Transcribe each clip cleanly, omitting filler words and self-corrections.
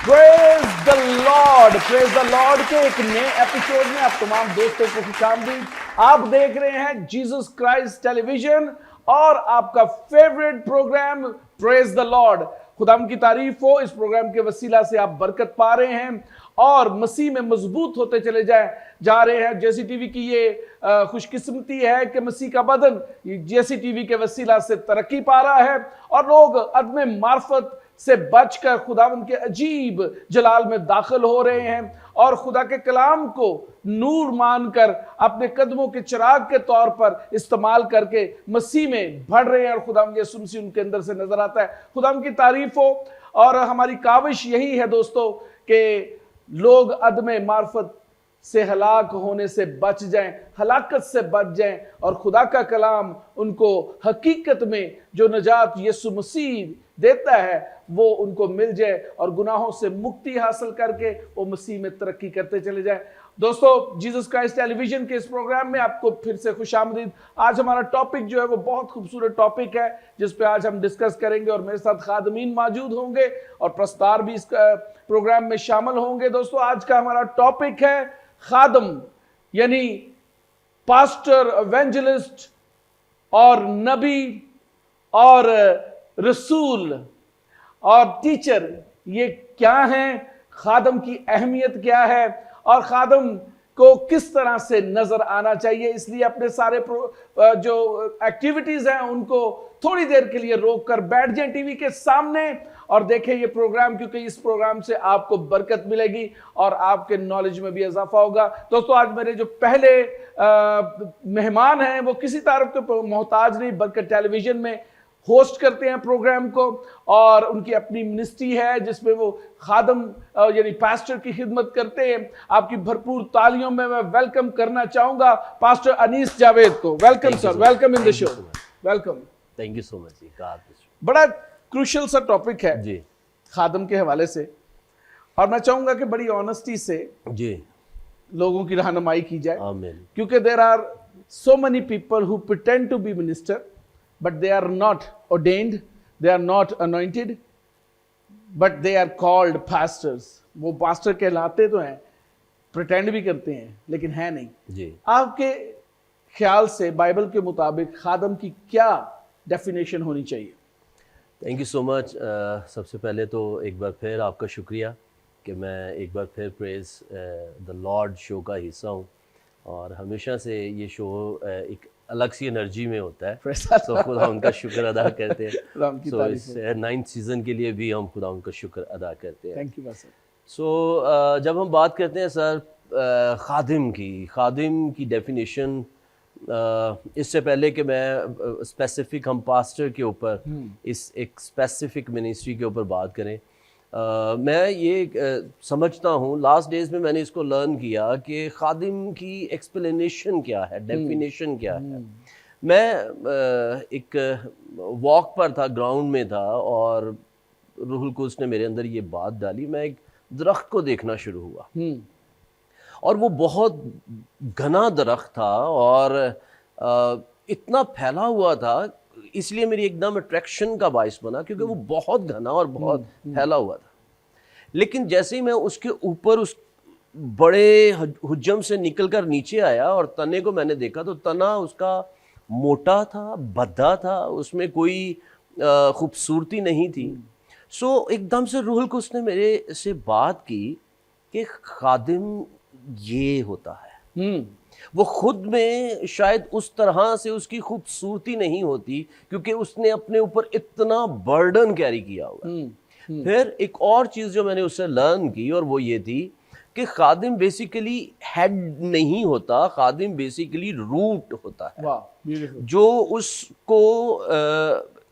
Praise the Lord के एक नए एपिसोड में आप तमाम दोस्तों को खुशामदीद। आप देख रहे हैं जीसस क्राइस्ट टेलीविजन और आपका favourite programme praise the Lord. खुदाम की तारीफ हो, इस प्रोग्राम के वसीला से आप बरकत पा रहे हैं और मसीह में मजबूत होते चले जा रहे हैं। जेसी टीवी की ये खुशकिस्मती है कि मसीह का बदन जेसी टीवी के वसीला से तरक्की पा रहा है और लोग अदम मार्फत से बचकर खुदावंद के अजीब जलाल में दाखिल हो रहे हैं और खुदा के कलाम को नूर मानकर अपने कदमों के चिराग के तौर पर इस्तेमाल करके मसीह में बढ़ रहे हैं और खुदावंद यीशु मसीह उनके अंदर से नजर आता है। खुदावंद की तारीफ हो और हमारी काविश यही है दोस्तों कि लोग अदम मार्फत से हलाक होने से बच जाएं, हलाकत से बच जाएं और खुदा का कलाम उनको हकीकत में जो नजात यीशु मसीह देता है वो उनको मिल जाए और गुनाहों से मुक्ति हासिल करके वो मसीह में तरक्की करते चले जाएं। दोस्तों, जीसस क्राइस्ट टेलीविजन के इस प्रोग्राम में आपको फिर से खुशामदीद। आज हमारा टॉपिक जो है वो बहुत खूबसूरत टॉपिक है जिस पे आज हम डिस्कस करेंगे और मेरे साथ खादमीन मौजूद होंगे और प्रस्तार भी इस प्रोग्राम में शामिल होंगे। दोस्तों, आज का हमारा टॉपिक है खादम, यानी पास्टर, एवेंजलिस्ट और नबी और रसूल और टीचर। ये क्या है, खादम की अहमियत क्या है और खादम को किस तरह से नजर आना चाहिए। इसलिए अपने सारे जो एक्टिविटीज हैं उनको थोड़ी देर के लिए रोक कर बैठ जाएं टीवी के सामने और देखें ये प्रोग्राम, क्योंकि इस प्रोग्राम से आपको बरकत मिलेगी और आपके नॉलेज में भी इजाफा होगा। दोस्तों, आज मेरे जो पहले मेहमान हैं वो किसी तारीफ के मोहताज नहीं, बल्कि टेलीविजन में होस्ट करते हैं प्रोग्राम को और उनकी अपनी मिनिस्ट्री है जिसमें वो खादम यानी पास्टर की खिदमत करते हैं। आपकी भरपूर तालियों में मैं वेलकम करना चाहूंगा पास्टर अनीस जावेद को। Welcome sir, welcome in the show. Welcome, thank you so much जी। बड़ा क्रूशियल सा टॉपिक है जी खादम के हवाले से और मैं चाहूंगा कि बड़ी ऑनेस्टी से जी लोगों की रहनुमाई की जाए। आमीन। क्योंकि there are so many people who pretend to be minister but they are not ordained, they are not anointed, but they are called pastors। वो पास्टर कहलाते तो हैं, प्रिटेंड भी करते हैं लेकिन है नहीं जी। आपके ख्याल से बाइबल के मुताबिक खादम की क्या डेफिनेशन होनी चाहिए? Thank you so much. सबसे पहले तो एक बार फिर आपका शुक्रिया कि मैं एक बार फिर प्रेज द लॉर्ड शो का हिस्सा हूँ और हमेशा से ये शो एक अलग सी एनर्जी में होता है, तो खुदा उनका शुक्र अदा करते हैं। सो इस 9th सीज़न के लिए भी हम खुदा उनका शुक्र अदा करते हैं। Thank you sir. सो जब हम बात करते हैं सर खादिम की डेफिनेशन, इससे पहले कि मैं स्पेसिफिक हम पास्टर के ऊपर इस एक स्पेसिफिक मिनिस्ट्री के ऊपर बात करें, मैं ये समझता हूँ लास्ट डेज में मैंने इसको लर्न किया कि खादिम की एक्सप्लेनेशन क्या है, डेफिनेशन क्या है। मैं एक वॉक पर था, ग्राउंड में था और रूहुल कुद्स ने मेरे अंदर ये बात डाली। मैं एक दरख्त को देखना शुरू हुआ और वो बहुत घना दरख्त था और इतना फैला हुआ था, इसलिए मेरी एकदम अट्रैक्शन का बाइस बना क्योंकि वो बहुत घना और बहुत फैला हुआ था। लेकिन जैसे ही मैं उसके ऊपर उस बड़े हुज्जम से निकलकर नीचे आया और तने को मैंने देखा तो तना उसका मोटा था, भद्दा था, उसमें कोई खूबसूरती नहीं थी। सो एकदम से रूहुल कुद्स ने मेरे से बात की कि खादिम ये होता है। वो खुद में शायद उस तरह से उसकी खूबसूरती नहीं होती क्योंकि उसने अपने ऊपर इतना बर्डन कैरी किया हुआ। फिर एक और चीज़ जो मैंने उससे लर्न की और वो ये थी कि खादिम बेसिकली हेड नहीं होता, खादिम बेसिकली रूट होता है जो उसको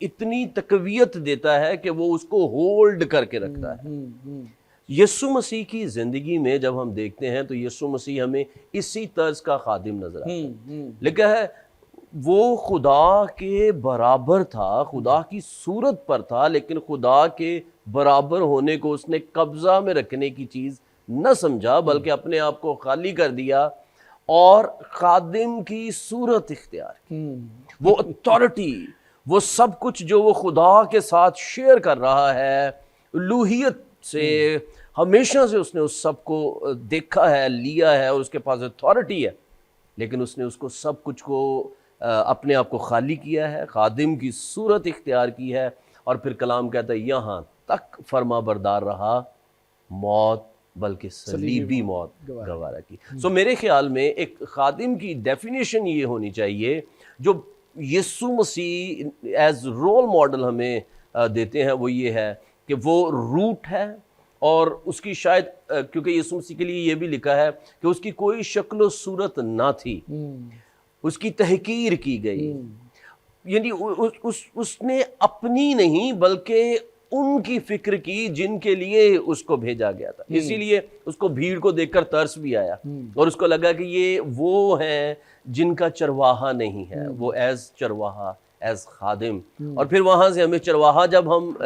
इतनी तकवीयत देता है कि वो उसको होल्ड करके रखता है। यीशु मसीह की ज़िंदगी में जब हम देखते हैं तो यीशु मसीह हमें इसी तर्ज का खादिम नजर आता है। लिखा है वो खुदा के बराबर था, खुदा की सूरत पर था, लेकिन खुदा के बराबर होने को उसने कब्जा में रखने की चीज़ न समझा बल्कि अपने आप को खाली कर दिया और खादिम की सूरत इख्तियार की। वो अथॉरिटी, वो सब कुछ जो वो खुदा के साथ शेयर कर रहा है, उलूहियत से हमेशा से उसने उस सब को देखा है, लिया है और उसके पास अथॉरिटी है, लेकिन उसने उसको सब कुछ को अपने आप को खाली किया है, खादिम की सूरत इख्तियार की है। और फिर कलाम कहता है यहाँ तक फर्मा बरदार रहा, मौत बल्कि सलीबी मौत गवारा की। सो मेरे ख्याल में एक खादिम की डेफिनेशन ये होनी चाहिए जो यीशु मसीह एज रोल मॉडल हमें देते हैं, वो ये है कि वो रूट है और उसकी शायद क्योंकि यीशु मसीह के लिए ये भी लिखा है कि उसकी कोई शक्ल सूरत ना थी, उसकी तहकीर की गई, यानी उसने अपनी नहीं बल्कि उनकी फिक्र की जिनके लिए उसको भेजा गया था। इसीलिए उसको भीड़ को देखकर तरस भी आया और उसको लगा कि ये वो हैं जिनका चरवाहा नहीं है, वो एज चरवाहा, एज खादिम। और फिर वहां से हमें चरवाहा जब हम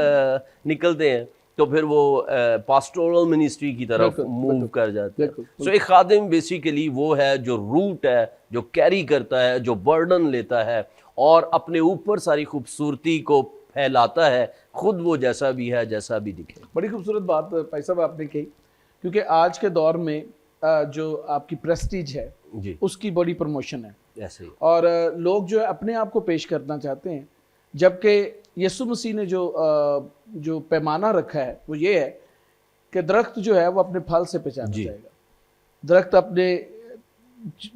निकलते हैं तो फिर वो पास्टोरल मिनिस्ट्री की तरफ मूव कर जाते हैं। सो एक खादिम बेसिकली वो है जो रूट है, जो कैरी करता है, जो बर्डन लेता है और अपने ऊपर सारी खूबसूरती को फैलाता है, खुद वो जैसा भी है, जैसा भी दिखे। बड़ी खूबसूरत बात भाई साहब आपने कही, क्योंकि आज के दौर में जो आपकी प्रेस्टीज है जी, उसकी बड़ी प्रमोशन है ऐसे ही। और लोग जो है अपने आप को पेश करना चाहते हैं, जबकि यीशु मसीह ने जो पैमाना रखा है वो ये है कि दरख्त जो है वो अपने फल से पहचाना जाएगा। दरख्त अपने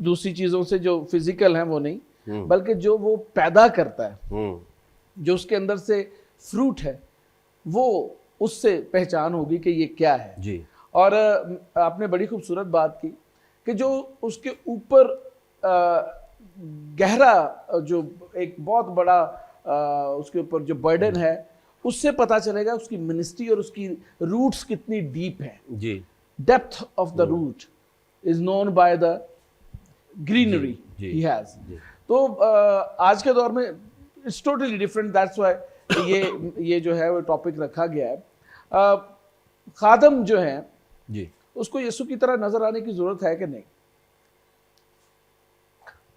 दूसरी चीज़ों से जो फिजिकल है वो नहीं, बल्कि जो वो पैदा करता है, जो उसके अंदर से फ्रूट है, वो उससे पहचान होगी कि ये क्या है जी। और आपने बड़ी खूबसूरत बात की कि जो उसके ऊपर गहरा जो एक बहुत बड़ा उसके ऊपर जो बर्डन है, उससे पता चलेगा उसकी मिनिस्ट्री और उसकी रूट्स कितनी डीप है जी। Depth of the root is known by the greenery he has. तो आज के दौर में it's totally different, that's why ये जो है वो टॉपिक रखा गया है। खादम जो है जी, उसको यीशु की तरह नजर आने की जरूरत है कि नहीं?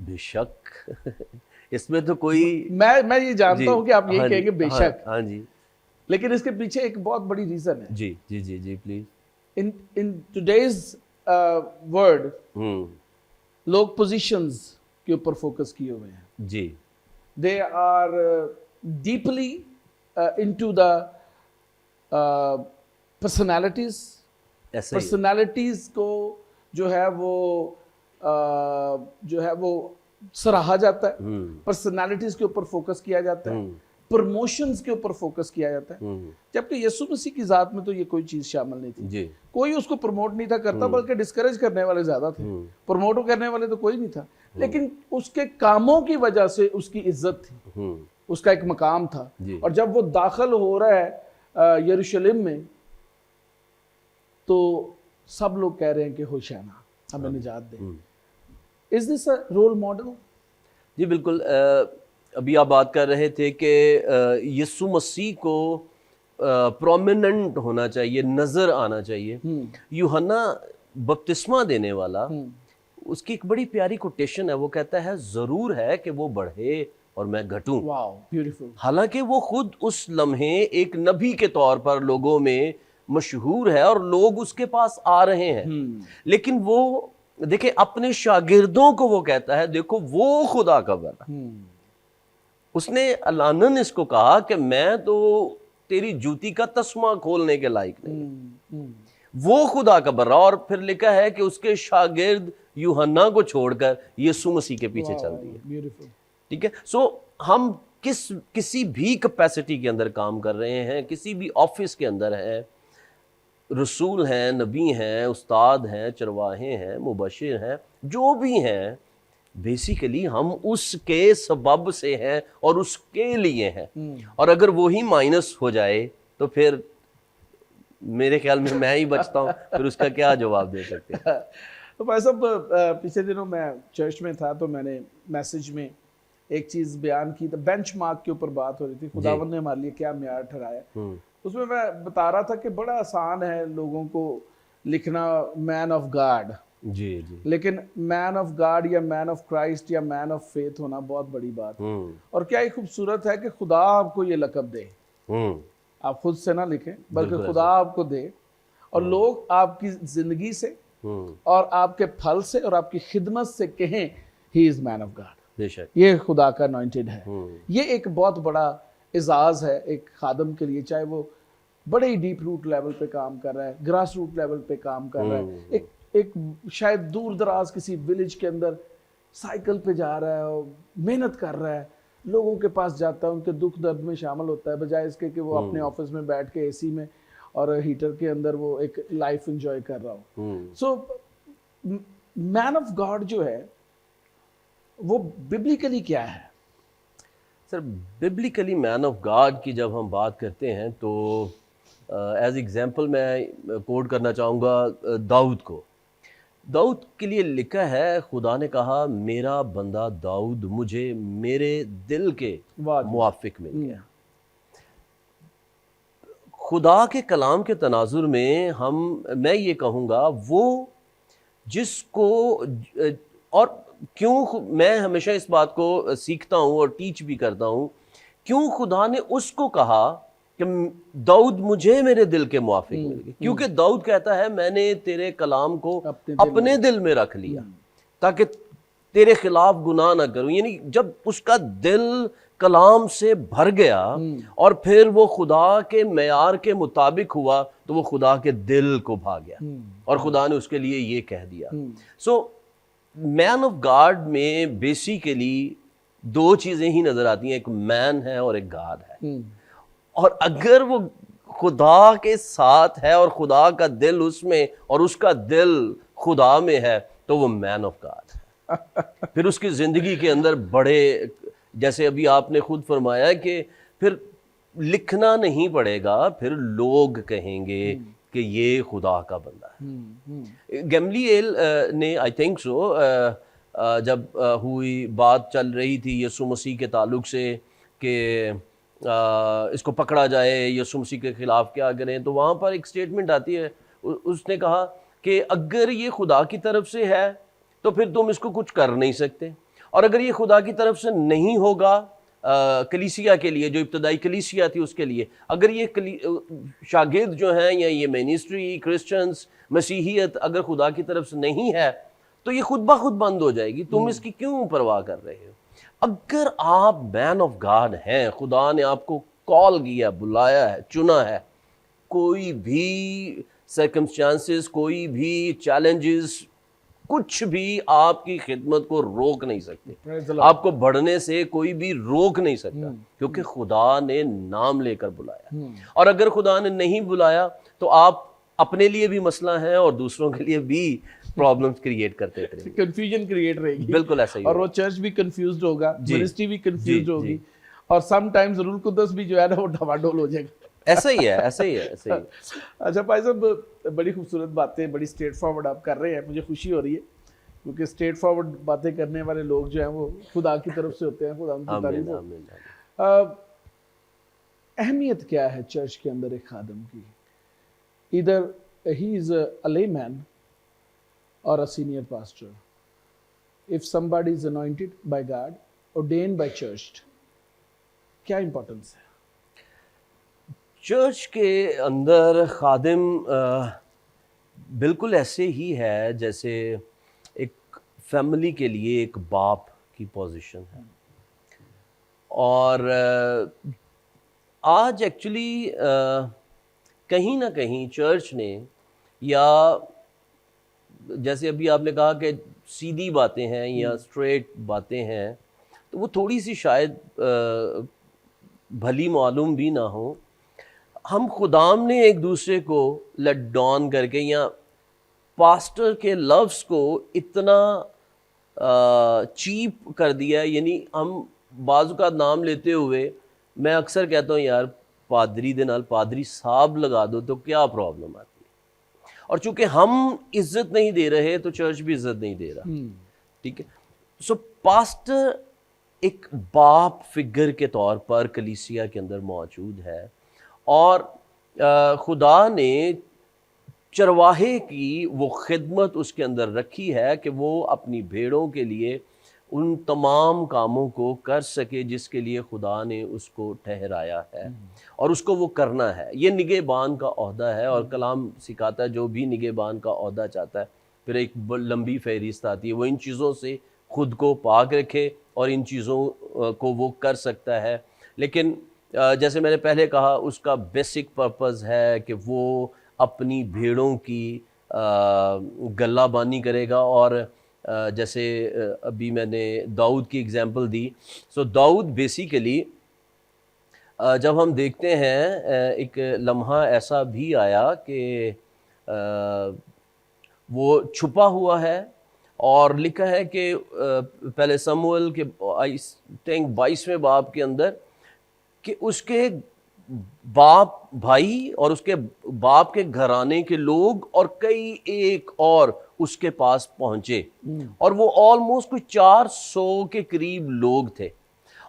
बेशक इसमें तो कोई, मैं ये जानता हूं कि आप ये कहेंगे बेशक, हाँ जी, लेकिन इसके पीछे एक बहुत बड़ी रीजन है। जी जी जी जी प्लीज। इन टुडेज वर्ल्ड लोग पोजीशंस के ऊपर फोकस किए हुए हैं जी। they are deeply into the personalities को जो है वो सराहा जाता है, पर्सनालिटीज के ऊपर फोकस किया जाता है, प्रमोशंस के ऊपर फोकस किया जाता है, जबकि यीशु मसीह की जात में तो ये कोई चीज शामिल नहीं थी जी। कोई उसको प्रमोट नहीं था करता, बल्कि डिस्करेज करने वाले ज्यादा थे, प्रमोट करने वाले तो कोई नहीं था। लेकिन उसके कामों की वजह से उसकी इज्जत थी, उसका एक मकाम था। और जब वो दाखिल हो रहा है यरूशलेम में तो सब लोग कह रहे हैं कि होशाना, हमें निजात दे। Is this a role model? जी बिल्कुल। अभी आप बात कर रहे थे कि यीशु मसीह को प्रोमिनेंट होना चाहिए, नजर आना चाहिए। यूहन्ना बपतिस्मा देने वाला, उसकी एक बड़ी प्यारी कोटेशन है, वो कहता है जरूर है कि वो बढ़े और मैं घटूं। Wow, beautiful. हालांकि वो खुद उस लम्हे एक नबी के तौर पर लोगों में मशहूर है और लोग उसके पास आ रहे हैं, लेकिन वो देखिए अपने शागिर्दों को वो कहता है देखो वो खुदा का बना। उसने अलानन इसको कहा कि मैं तो तेरी जूती का तस्मा खोलने के लायक नहीं। वो खुदा का बर्रा। और फिर लिखा है कि उसके शागिर्द यूहन्ना को छोड़कर यीशु मसीह के पीछे चल दिए। ठीक है। सो हम किसी भी कैपेसिटी के अंदर काम कर रहे हैं, किसी भी ऑफिस के अंदर हैं, रसूल हैं, नबी हैं, उस्ताद हैं, चरवाहे हैं, मुबशिर हैं, जो भी हैं, बेसिकली हम उसके सबब से हैं और उसके लिए हैं। और अगर वो ही माइनस हो जाए तो फिर मेरे ख्याल में मैं ही बचता हूँ, फिर उसका क्या जवाब दे सकते हैं। तो भाई साहब, पिछले दिनों मैं चर्च में था तो मैंने मैसेज में एक चीज बयान की, तो बेंचमार्क के ऊपर बात हो रही थी, खुदावंद ने हमारे लिए क्या म्यार ठहराया। उसमें मैं बता रहा था कि बड़ा आसान है लोगों को लिखना मैन ऑफ गॉड, जी जी, लेकिन मैन ऑफ गॉड या मैन ऑफ क्राइस्ट या मैन ऑफ फेथ होना बहुत बड़ी बात है। और क्या ही खूबसूरत है कि खुदा आपको ये लक़ब दे आप खुद से ना लिखें, बल्कि बिल्कुल खुदा आपको दे और लोग आपकी जिंदगी से और आपके फल से और आपकी खिदमत से कहें he is man of God, बेशक। ये खुदा का अनॉइंटेड है। ये एक बहुत बड़ा एजाज है एक खादम के लिए, चाहे वो बड़े ही डीप रूट लेवल पे काम कर रहा है, ग्रास रूट लेवल पे काम कर रहा है, एक शायद दूर दराज किसी विलेज के अंदर साइकिल पे जा रहा है और मेहनत कर रहा है, लोगों के पास जाता है, उनके दुख दर्द में शामिल होता है, बजाय इसके कि वो अपने ऑफिस में बैठ के एसी में और हीटर के अंदर वो एक लाइफ एंजॉय कर रहा हो। सो मैन ऑफ गॉड जो है वो बिब्लिकली क्या है? Sir biblically man of God की जब हम बात करते हैं तो एज एग्जांपल मैं कोट करना चाहूँगा दाऊद को। दाऊद के लिए लिखा है, खुदा ने कहा मेरा बंदा दाऊद मुझे मेरे दिल के मुआफिक मिल गया। खुदा के कलाम के तनाजुर में मैं ये कहूँगा वो जिसको, और क्यों मैं हमेशा इस बात को सीखता हूँ और टीच भी करता हूँ, क्यों खुदा ने उसको कहा कि दाऊद मुझे मेरे दिल के मुआफिक मिल गए, क्योंकि दाऊद कहता है मैंने तेरे कलाम को अपने दिल में रख लिया ताकि तेरे खिलाफ गुनाह ना करूं। यानी जब उसका दिल कलाम से भर गया और फिर वो खुदा के मेयार के मुताबिक हुआ तो वो खुदा के दिल को भा गया और खुदा ने उसके लिए ये कह दिया। सो मैन ऑफ गॉड में बेसिकली दो चीजें ही नजर आती हैं, एक मैन है और एक गॉड है। और अगर वो खुदा के साथ है और खुदा का दिल उसमें और उसका दिल खुदा में है तो वो मैन ऑफ गॉड है। फिर उसकी जिंदगी के अंदर बड़े, जैसे अभी आपने खुद फरमाया कि फिर लिखना नहीं पड़ेगा, फिर लोग कहेंगे कि ये खुदा का बंदा है। गैमलीएल ने आई थिंक सो जब हुई बात चल रही थी यीशु मसीह के ताल्लुक से कि इसको पकड़ा जाए, यीशु मसीह के खिलाफ क्या करें, तो वहाँ पर एक स्टेटमेंट आती है, उसने कहा कि अगर ये खुदा की तरफ से है तो फिर तुम इसको कुछ कर नहीं सकते, और अगर ये खुदा की तरफ से नहीं होगा कलीसिया के लिए, जो इब्तदाई कलीसिया थी उसके लिए, अगर ये शागिर्द जो हैं या ये मिनिस्ट्री क्रिश्चियंस मसीहियत अगर खुदा की तरफ से नहीं है तो ये खुद ब खुद बंद हो जाएगी, तुम इसकी क्यों परवाह कर रहे हो? अगर आप मैन ऑफ गॉड हैं, खुदा ने आपको कॉल किया, बुलाया है, चुना है, कोई भी सर्कमस्टांसेस, कोई भी चैलेंजेस, कुछ भी आपकी खिदमत को रोक नहीं सकते, आपको बढ़ने से कोई भी रोक नहीं सकता, क्योंकि खुदा ने नाम लेकर बुलाया। और अगर खुदा ने नहीं बुलाया तो आप अपने लिए भी मसला है और दूसरों के लिए भी प्रॉब्लम्स क्रिएट करते थे, कंफ्यूजन क्रिएट रहेगी। बिल्कुल ऐसा ही, और वो चर्च भी कंफ्यूज्ड होगा, मिनिस्ट्री भी कंफ्यूज्ड होगी, और सम टाइम्स रूल कुदस भी जो है ना वो डवाडोल हो जाएगा। ऐसा ही है, ऐसा ही है, ऐसा ही। अच्छा भाई साहब, बड़ी खूबसूरत बातें, बड़ी स्ट्रेट फॉरवर्ड आप कर रहे हैं, मुझे खुशी हो रही है क्योंकि स्ट्रेट फॉरवर्ड बातें करने वाले लोग जो हैं वो खुदा की तरफ से होते हैं। खुदा उनकी तारीफ हो। अहमियत क्या है चर्च के अंदर एक खादम की? इधर he is a layman or a senior pastor. If somebody is anointed by God, ordained by church, क्या importance है? चर्च के अंदर खादिम बिल्कुल ऐसे ही है जैसे एक फैमिली के लिए एक बाप की पोजीशन है। और आज एक्चुअली कहीं ना कहीं चर्च ने, या जैसे अभी आपने कहा कि सीधी बातें हैं या स्ट्रेट बातें हैं, तो वो थोड़ी सी शायद भली मालूम भी ना हो। हम खुदाम ने एक दूसरे को लेट डाउन करके या पास्टर के लफ्ज़ को इतना चीप कर दिया, यानी हम बाजू का नाम लेते हुए, मैं अक्सर कहता हूँ यार पादरी दे नाल पादरी साहब लगा दो तो क्या प्रॉब्लम आती है। और चूंकि हम इज्जत नहीं दे रहे तो चर्च भी इज्जत नहीं दे रहा, ठीक है। सो पास्टर एक बाप फिगर के तौर पर कलीसिया के अंदर मौजूद है, और खुदा ने चरवाहे की वो खिदमत उसके अंदर रखी है कि वो अपनी भेड़ों के लिए उन तमाम कामों को कर सके जिसके लिए खुदा ने उसको ठहराया है और उसको वो करना है। ये निगहबान का ओहदा है और कलाम सिखाता है जो भी निगहबान का ओहदा चाहता है, फिर एक लंबी फहरिस्त आती है, वो इन चीज़ों से खुद को पाक रखे और इन चीज़ों को वो कर सकता है। लेकिन जैसे मैंने पहले कहा, उसका बेसिक पर्पस है कि वो अपनी भेड़ों की गल्लाबानी करेगा। और जैसे अभी मैंने दाऊद की एग्जांपल दी, सो दाऊद बेसिकली जब हम देखते हैं एक लम्हा ऐसा भी आया कि वो छुपा हुआ है और लिखा है कि पहले समूएल के आई थिंक 22वें बाब के अंदर कि उसके बाप भाई और उसके बाप के घराने के लोग और कई एक और उसके पास पहुंचे और वो ऑलमोस्ट कुछ 400 के करीब लोग थे।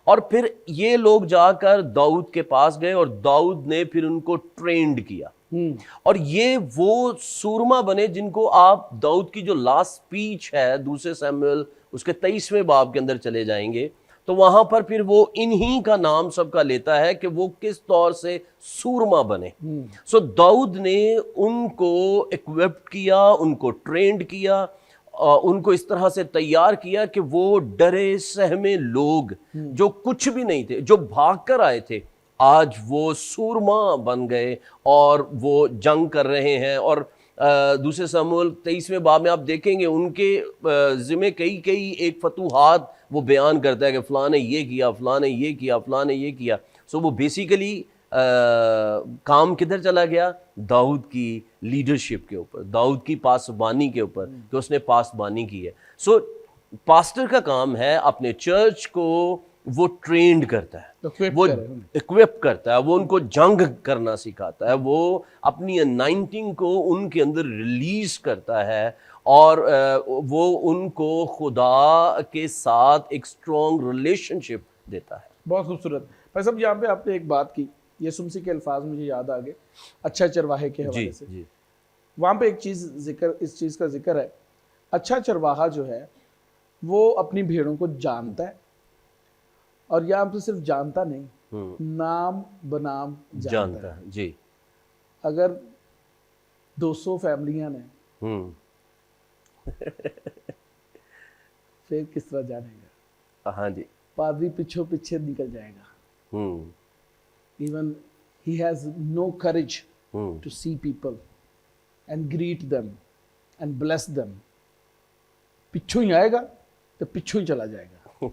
और फिर ये लोग जाकर दाऊद के पास गए और दाऊद ने फिर उनको ट्रेंड किया और ये वो सूरमा बने जिनको आप दाऊद की जो लास्ट स्पीच है दूसरे शमूएल उसके 23वें बाब के अंदर चले जाएंगे तो वहां पर फिर वो इन्हीं का नाम सबका लेता है कि वो किस तौर से सूरमा बने। सो दाऊद ने उनको इक्विप्ड किया, उनको ट्रेंड किया, उनको इस तरह से तैयार किया कि वो डरे सहमे लोग जो कुछ भी नहीं थे, जो भाग कर आए थे, आज वो सूरमा बन गए और वो जंग कर रहे हैं। और दूसरे शमूएल 23वें बाब में आप देखेंगे उनके जिम्मे कई एक फतूहात वो बयान करता है कि फलां ने ये किया, फलां ने ये किया, फलां ने ये किया। सो वो बेसिकली काम किधर चला गया? दाऊद की लीडरशिप के ऊपर, दाऊद की पासबानी के ऊपर कि उसने पासबानी की है। सो पास्टर का काम है अपने चर्च को वो ट्रेंड करता है, वो इक्विप करता है, वो उनको जंग करना सिखाता है, वो अपनी अनाइंटिंग को उनके अंदर रिलीज करता है और वो उनको खुदा के साथ एक स्ट्रॉन्ग रिलेशनशिप देता है। बहुत खूबसूरत। भाई साहब यहाँ पे आपने एक बात की, यीशु मसीह के अल्फाज मुझे याद आ गए अच्छा चरवाहे के हवाले से। जी। वहाँ पे एक चीज़ जिक्र, इस चीज़ का जिक्र है, अच्छा चरवाहा जो है वो अपनी भेड़ों को जानता है और यहाँ पे सिर्फ जानता नहीं, नाम बनाम जानता है। जी। अगर 200 फैमिलियां ने फिर किस तरह जानेगा? हाँ जी। पादरी पीछे निकल जाएगा। Even he has no courage to see people and greet them and bless them. पिछू ही आएगा तो पिछू ही चला जाएगा।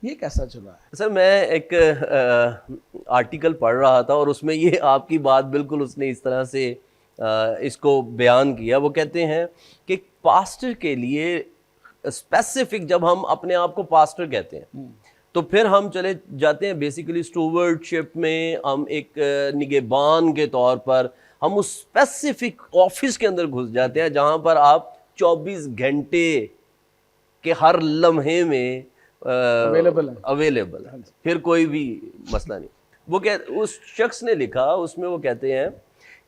ये कैसा चला है? सर मैं एक आर्टिकल पढ़ रहा था और उसमें ये आपकी बात बिल्कुल उसने इस तरह से इसको बयान किया। वो कहते हैं कि पास्टर के लिए स्पेसिफिक, जब हम अपने आप को पास्टर कहते हैं तो फिर हम चले जाते हैं बेसिकली स्टूवर्डशिप में, हम एक निगहबान के तौर पर हम उस स्पेसिफिक ऑफिस के अंदर घुस जाते हैं जहां पर आप 24 घंटे के हर लम्हे में अवेलेबल है, फिर कोई भी मसला नहीं। वो उस शख्स ने लिखा, उसमें वो कहते हैं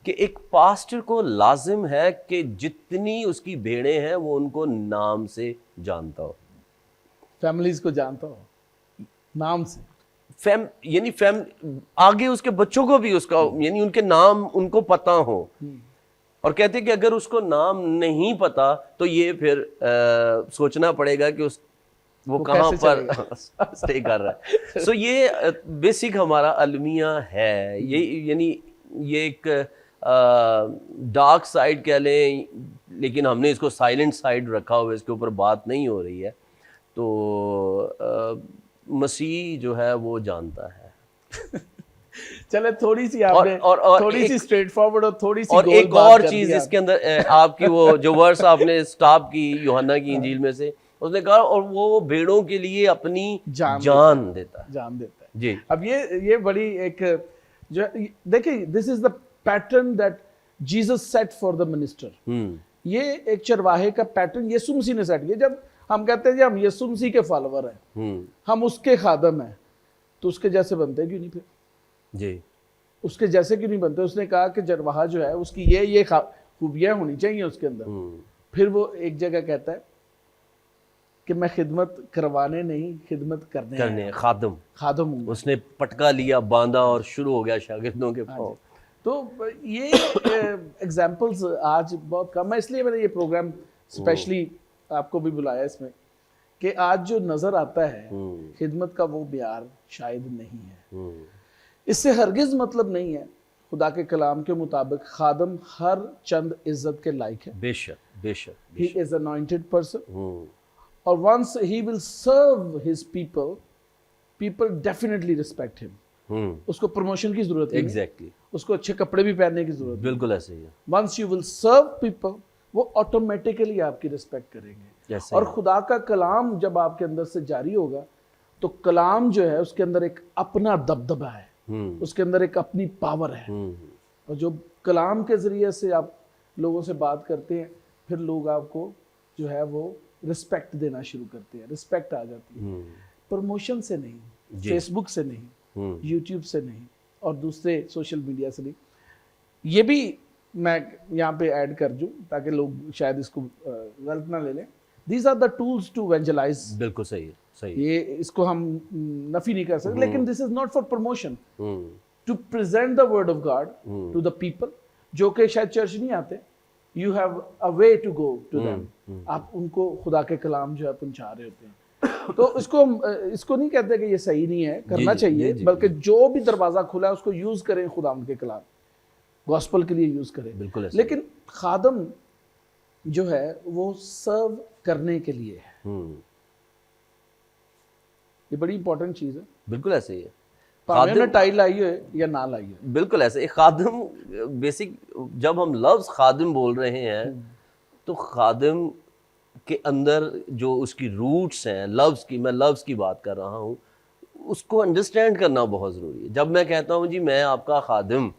कि एक पास्टर को लाजिम है कि जितनी उसकी भेड़ें हैं वो उनको नाम से जानता हो, फैमिलीज को जानता हो नाम से, यानी आगे उसके बच्चों को भी उसका यानी उनके नाम उनको पता हो। और कहते हैं कि अगर उसको नाम नहीं पता तो ये फिर सोचना पड़ेगा कि वो कहाँ पर स्टे कर रहा है। सो ये बेसिक हमारा अलमिया है। ये यानी ये एक डार्क साइड कह लें, लेकिन हमने इसको साइलेंट साइड रखा हुआ है, इसके ऊपर बात नहीं हो रही है। तो मसीह जो है वो जानता है। चले थोड़ी सी आपने थोड़ी सी स्ट्रेट फॉरवर्ड और थोड़ी सी और एक और चीज इसके अंदर आपकी वो जो वर्स आपने स्टॉप की यूहन्ना की इंजील में से, उसने कहा और वो भेड़ों के लिए अपनी जान देता है जी। अब ये बड़ी एक जो देखिए, this is the pattern that Jesus set for the minister. ये एक चरवाहे का पैटर्न यीशु मसीह ने सेट किया। जब हम कहते हैं कि हम यीशु मसीह के फॉलोवर हैं, हम उसके खादम हैं, तो उसके जैसे बनते क्यों नहीं? फिर जी उसके जैसे क्यों नहीं बनते? उसने कहा कि चरवाहा जो है उसकी ये खूबियां होनी चाहिए उसके अंदर। फिर वो एक जगह कहता है कि मैं खिदमत करवाने नहीं, खिदमत करने करने खादम, खादम हूँ। उसने पटका लिया, बांधा और शुरू हो गया शागिर्दों के हाँ पाँव। जी। तो ये एग्जाम्पल्स आज बहुत कम है, इसलिए मैंने ये प्रोग्राम स्पेशली आपको भी बुलाया इसमें, कि आज जो नजर आता है खिदमत का वो प्यार शायद नहीं है। इससे हरगिज मतलब नहीं है, खुदा के कलाम के मुताबिक खादम हर चंद इज्जत के लायक है। बेशक बेशक ही बेशक। इज अनॉइंटेड पर्सन, और once he will serve his people, people definitely respect him. उसको प्रमोशन की जरूरत नहीं है, एग्जैक्टली, उसको अच्छे कपड़े भी पहनने की जरूरत नहीं। बिल्कुल ऐसे ही है। Once you will serve people, वो ऑटोमेटिकली आपकी रिस्पेक्ट करेंगे। ऐसे और ही। खुदा का कलाम जब आपके अंदर से जारी होगा, तो कलाम जो है उसके अंदर एक अपना दबदबा है, उसके अंदर एक अपनी पावर है। और जो कलाम के जरिए से आप लोगों से बात करते हैं, फिर लोग आपको जो है वो रिस्पेक्ट देना शुरू करते हैं, रिस्पेक्ट आ जाती है। प्रमोशन से नहीं, फेसबुक से नहीं, यूट्यूब से नहीं, और दूसरे सोशल मीडिया से नहीं। ये भी मैं यहाँ पे ऐड कर दूं ताकि लोग शायद इसको गलत ना ले लें। These are the tools to evangelize। बिल्कुल सही है, सही है। ये इसको हम नफी नहीं कर सकते, लेकिन this is not for promotion, to present the word of God to the people जो कि शायद चर्च नहीं आते। You have a way to go to them, आप उनको खुदा के कलाम जो है पहुंचा रहे होते हैं। तो इसको नहीं कहते कि ये सही नहीं है, करना चाहिए, बल्कि जो भी दरवाजा खुला है उसको यूज करें, खुदा के कलाम गॉस्पल के लिए यूज करें। बिल्कुल ऐसे। लेकिन खादम जो है वो सर्व करने के लिए है। ये बड़ी इंपॉर्टेंट चीज है। बिल्कुल ऐसे ही है। खादम टाई लाई हो या ना लाई हो, बिल्कुल ऐसे। खादिम बेसिक, जब हम लफ्ज खादिम बोल रहे हैं तो खादिम के अंदर जो उसकी रूट्स हैं, लफ्ज की, मैं लफ्ज की बात कर रहा हूँ, उसको अंडरस्टैंड करना बहुत ज़रूरी है। जब मैं कहता हूँ जी मैं आपका खादिम,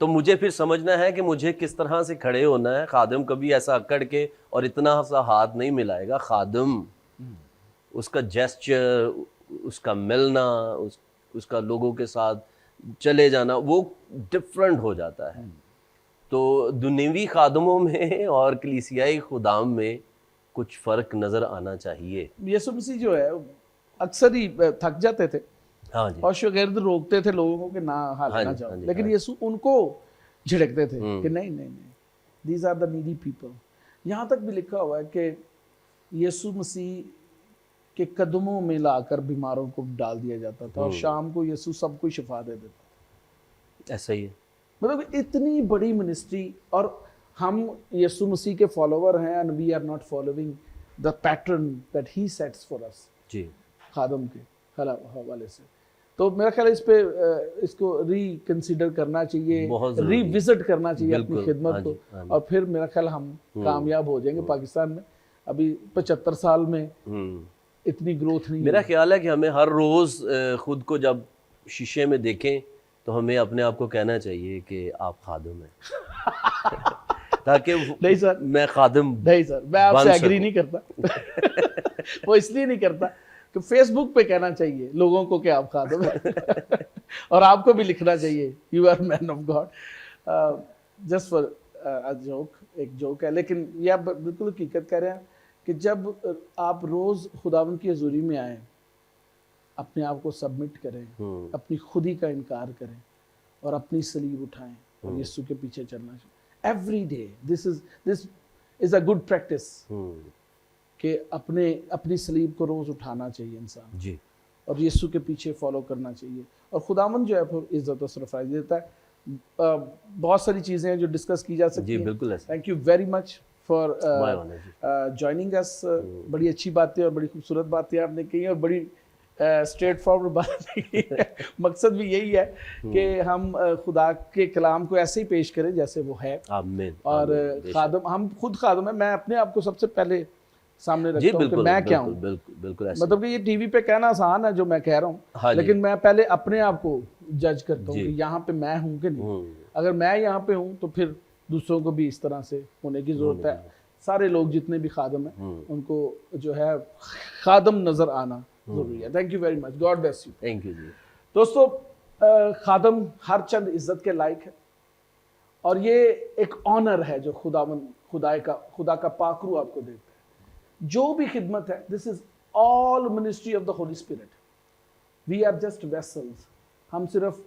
तो मुझे फिर समझना है कि मुझे किस तरह से खड़े होना है। खादिम कभी ऐसा अकड़ के और इतना सा हाथ नहीं मिलाएगा। खादिम, उसका जेस्चर, उसका मिलना, उसका लोगों के साथ चले जाना, वो डिफरेंट हो जाता है। तो दुनियावी खादमों में और कलीसियाई खुदाम में कुछ फ़र्क नज़र आना चाहिए। यीशु मसीह जो है अक्सर ही थक जाते थे, हाँ जी, और शागिर्द रोकते थे लोगों को कि ना हाथ ना जाओ, लेकिन यीशु उनको झिड़कते थे कि नहीं नहीं नहीं, these are the needy people. यहाँ तक भी लिखा हुआ है कि यीशु मसीह के कदमों में लाकर बीमारों को डाल दिया जाता था, और शाम को यीशु सबको शिफा दे देता था। ऐसा ही है। मतलब इतनी बड़ी मिनिस्ट्री, और हम यीशु मसीह के फॉलोवर हैं, and we are not following the pattern that he sets for us जी, खादम के हवाले से। तो मेरा ख्याल है इस पे इसको रिकंसिडर करना चाहिए, रिविजिट करना चाहिए अपनी खिदमत को, और फिर मेरा ख्याल हम कामयाब हो जाएंगे। पाकिस्तान में अभी 75 साल में इतनी ग्रोथ नहीं। मेरा ख्याल है कि हमें हर रोज़ खुद को जब शीशे में देखें तो हमें अपने आप को कहना चाहिए कि आप खादिम हैं। ताकि नहीं सर, मैं खादिम नहीं सर, मैं आपसे एग्री नहीं करता। वो इसलिए नहीं करता कि फेसबुक पे कहना चाहिए लोगों को कि आप खादिम हैं, और आपको भी लिखना चाहिए you are man of God. Just for a joke, एक जोक है, लेकिन ये आप बिल्कुल हकीकत कह रहे हैं कि जब आप रोज खुदावंद की हजूरी में आए, अपने आप को सबमिट करें, अपनी खुदी का इनकार करें, और अपनी सलीब उठाएं और यीशु के पीछे चलना चाहिए every day. This is a good practice कि अपनी सलीब को रोज उठाना चाहिए इंसान जी, और यीशु के पीछे फॉलो करना चाहिए। और खुदावंद जो है फिर इज्जत और सरफराज देता है। बहुत सारी चीजें हैं जो डिस्कस की जा सकती हैं। बिल्कुल। Thank you very much for joining us. बड़ी अच्छी बातें और बड़ी खूबसूरत बातें आपने की, और बड़ी स्ट्रेट फॉरवर्ड बात की है। मकसद भी यही है कि हम खुदा के कलाम को ऐसे ही पेश करें जैसे वो है। आमीन। और खादम, हम खुद खादम है। मैं अपने आप को सबसे पहले सामने रखता हूँ कि मैं क्या हूँ। बिल्कुल मतलब कि ये टीवी पे कहना आसान है जो मैं कह रहा हूँ, हाँ, लेकिन मैं पहले अपने आप को जज करता हूँ कि यहाँ पे मैं हूँ कि नहीं। अगर मैं यहाँ पे हूँ तो फिर दूसरों को भी इस तरह से होने की जरूरत है। सारे लोग जितने भी खादम हैं उनको जो है खादम नजर आना जरूरी है। Thank you very much, God bless you. Thank you जी। दोस्तों, खादम हर चंद इज्जत के लायक है, और ये एक ऑनर है जो खुदा का पाकरू आपको देता है। जो भी खिदमत है, this is all ministry of the Holy Spirit. We are just vessels, हम सिर्फ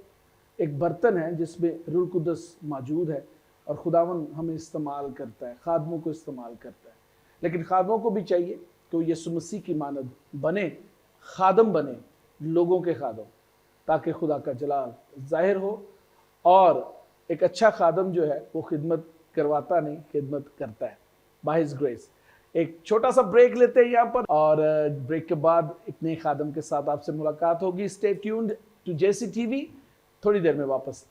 एक बर्तन है जिसमें रूह कुदस मौजूद है और खुदावन हमें इस्तेमाल करता है, खादमों को इस्तेमाल करता है। लेकिन खादमों को भी चाहिए कि वो यीशु मसीह की मानद बने, खादम बने, लोगों के खादम, ताकि खुदा का जलाल जाहिर हो। और एक अच्छा खादम जो है वो खिदमत करवाता नहीं, खिदमत करता है बाय हिज ग्रेस। एक छोटा सा ब्रेक लेते हैं यहाँ पर, और ब्रेक के बाद एक नए खादम के साथ आपसे मुलाकात होगी। Stay tuned to JC TV, थोड़ी देर में वापस